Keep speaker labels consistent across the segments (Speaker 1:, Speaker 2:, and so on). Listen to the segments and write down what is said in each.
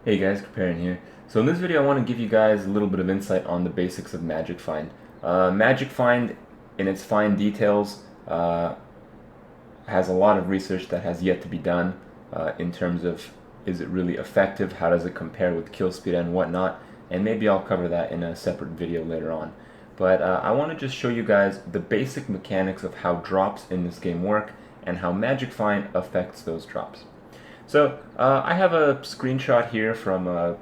Speaker 1: Hey guys, Preparing here. So in this video I want to give you guys a little bit of insight on the basics of Magic Find. Magic Find, in its fine details, has a lot of research that has yet to be done in terms of is it really effective, how does it compare with kill speed and whatnot, and maybe I'll cover that in a separate video later on. But I want to just show you guys the basic mechanics of how drops in this game work and how Magic Find affects those drops. So I have a screenshot here from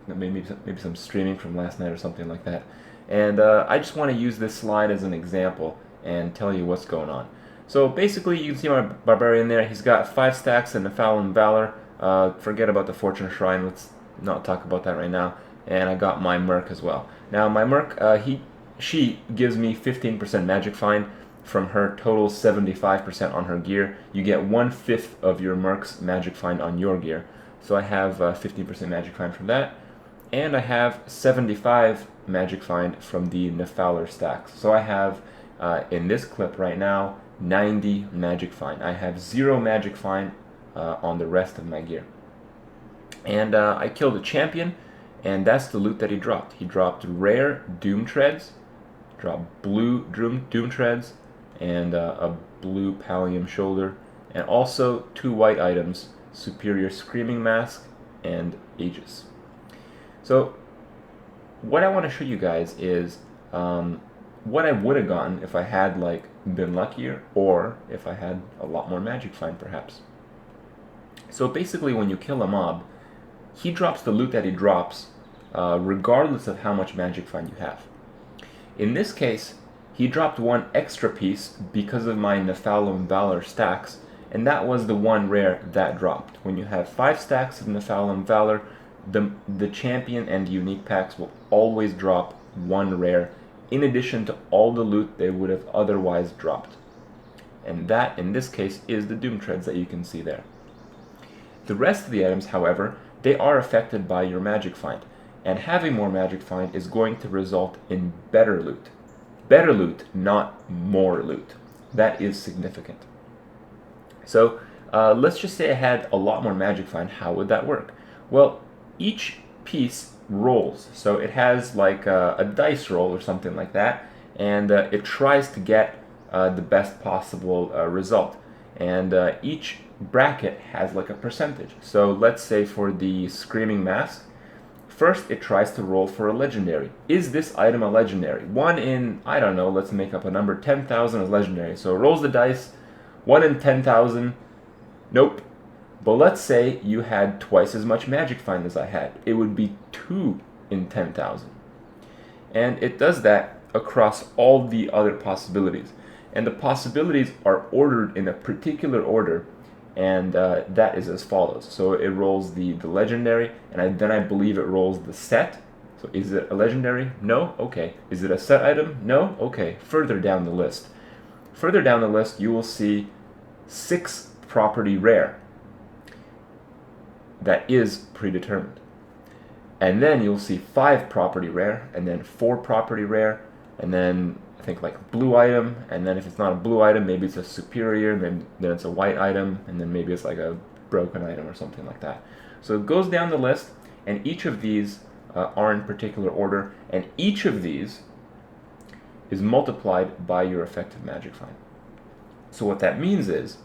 Speaker 1: maybe some streaming from last night or something like that, and I just want to use this slide as an example and tell you what's going on. So basically, you can see my barbarian there. He's got 5 stacks in the Nephalem Valor. Forget about the Fortune Shrine. Let's not talk about that right now. And I got my Merc as well. Now my Merc, she gives me 15% Magic Find from her total 75% on her gear. You get 1/5 of your Merc's Magic Find on your gear. So I have 15% Magic Find from that. And I have 75 Magic Find from the Nephaler stacks. So I have, in this clip right now, 90 Magic Find. I have 0 Magic Find on the rest of my gear. And I killed a champion, and that's the loot that he dropped. He dropped rare Doom Treads, dropped blue Doom Treads, and a blue Pallium Shoulder, and also 2 white items, Superior Screaming Mask and Aegis. So what I want to show you guys is what I would have gotten if I had been luckier, or if I had a lot more Magic Find perhaps. So basically, when you kill a mob, he drops the loot that he drops regardless of how much Magic Find you have. In this case, he dropped 1 extra piece because of my Nephalem Valor stacks, and that was the 1 rare that dropped. When you have 5 stacks of Nephalem Valor, the champion and unique packs will always drop 1 rare in addition to all the loot they would have otherwise dropped. And that, in this case, is the Doom Treads that you can see there. The rest of the items, however, they are affected by your Magic Find, and having more Magic Find is going to result in better loot. Better loot, not more loot. That is significant. So let's just say I had a lot more Magic Find. How would that work? Well, each piece rolls. So it has like a dice roll or something like that, and it tries to get the best possible result. And each bracket has like a percentage. So let's say for the Screaming Mask, first it tries to roll for a legendary. Is this item a legendary? 1 in, I don't know, let's make up a number, 10,000 is legendary. So it rolls the dice, 1 in 10,000, nope. But let's say you had twice as much Magic Find as I had. It would be 2 in 10,000. And it does that across all the other possibilities. And the possibilities are ordered in a particular order, and that is as follows. So it rolls the legendary, and then I believe it rolls the set. So is it a legendary? No? Okay. Is it a set item? No? Okay. Further down the list. Further down the list, you will see 6 property rare. That is predetermined. And then you'll see 5 property rare, and then 4 property rare, and then I think like blue item, and then if it's not a blue item, maybe it's a superior, then it's a white item, and then maybe it's like a broken item or something like that. So it goes down the list, and each of these are in particular order, and each of these is multiplied by your effective Magic Find. So what that means is,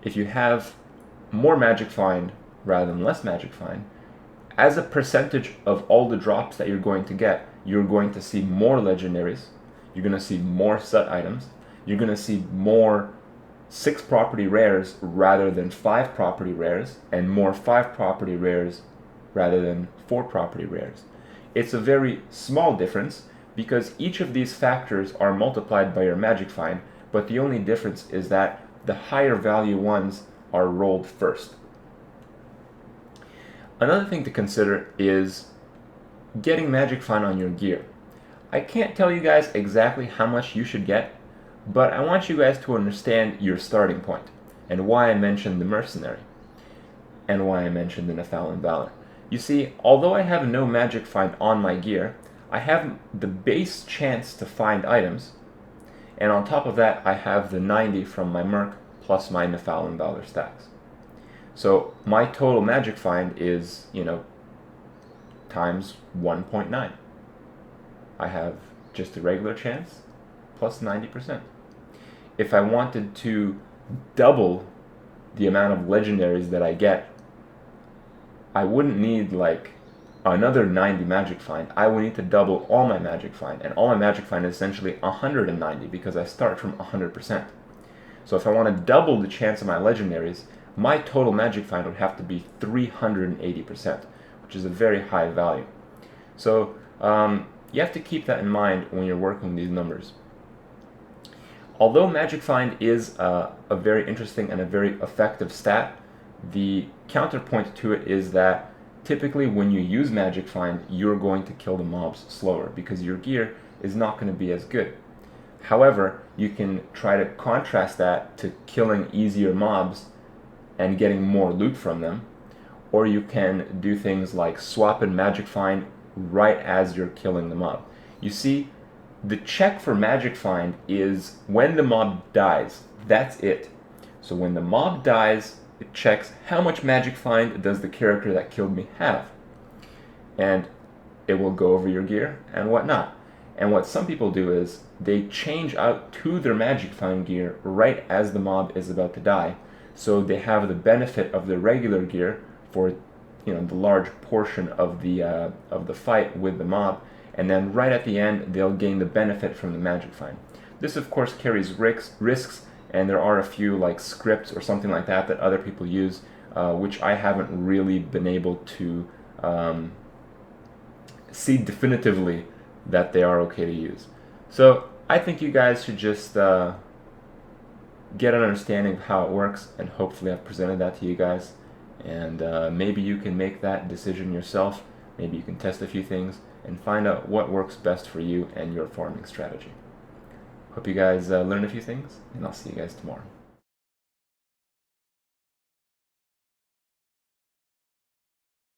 Speaker 1: if you have more Magic Find rather than less Magic Find, as a percentage of all the drops that you're going to get, you're going to see more legendaries, you're going to see more set items, you're going to see more 6 property rares rather than 5 property rares, and more 5 property rares rather than 4 property rares. It's a very small difference because each of these factors are multiplied by your Magic Find, but the only difference is that the higher value ones are rolled first. Another thing to consider is getting Magic Find on your gear. I can't tell you guys exactly how much you should get, but I want you guys to understand your starting point, and why I mentioned the Mercenary, and why I mentioned the Nephalem Valor. You see, although I have no Magic Find on my gear, I have the base chance to find items, and on top of that I have the 90 from my Merc plus my Nephalem Valor stacks. So my total Magic Find is, times 1.9. I have just a regular chance plus 90%. If I wanted to double the amount of legendaries that I get, I wouldn't need like another 90 magic find. I would need to double all my magic find, and all my magic find is essentially 190 because I start from 100%. So if I want to double the chance of my legendaries, my total magic find would have to be 380%, which is a very high value. So you have to keep that in mind when you're working these numbers. Although Magic Find is a very interesting and a very effective stat, the counterpoint to it is that typically when you use Magic Find, you're going to kill the mobs slower because your gear is not going to be as good. However, you can try to contrast that to killing easier mobs and getting more loot from them, or you can do things like swap in Magic Find right as you're killing the mob. You see, the check for Magic Find is when the mob dies. That's it. So when the mob dies, it checks how much Magic Find does the character that killed me have. And it will go over your gear and whatnot. And what some people do is they change out to their Magic Find gear right as the mob is about to die. So they have the benefit of the regular gear for the large portion of the fight with the mob, and then right at the end they'll gain the benefit from the Magic Find. This of course carries risks, and there are a few like scripts or something like that that other people use, which I haven't really been able to see definitively that they are okay to use. So I think you guys should just get an understanding of how it works, and hopefully I've presented that to you guys, and maybe you can make that decision yourself. Maybe you can test a few things and find out what works best for you and your farming strategy. Hope you guys learned a few things, and I'll see you guys tomorrow.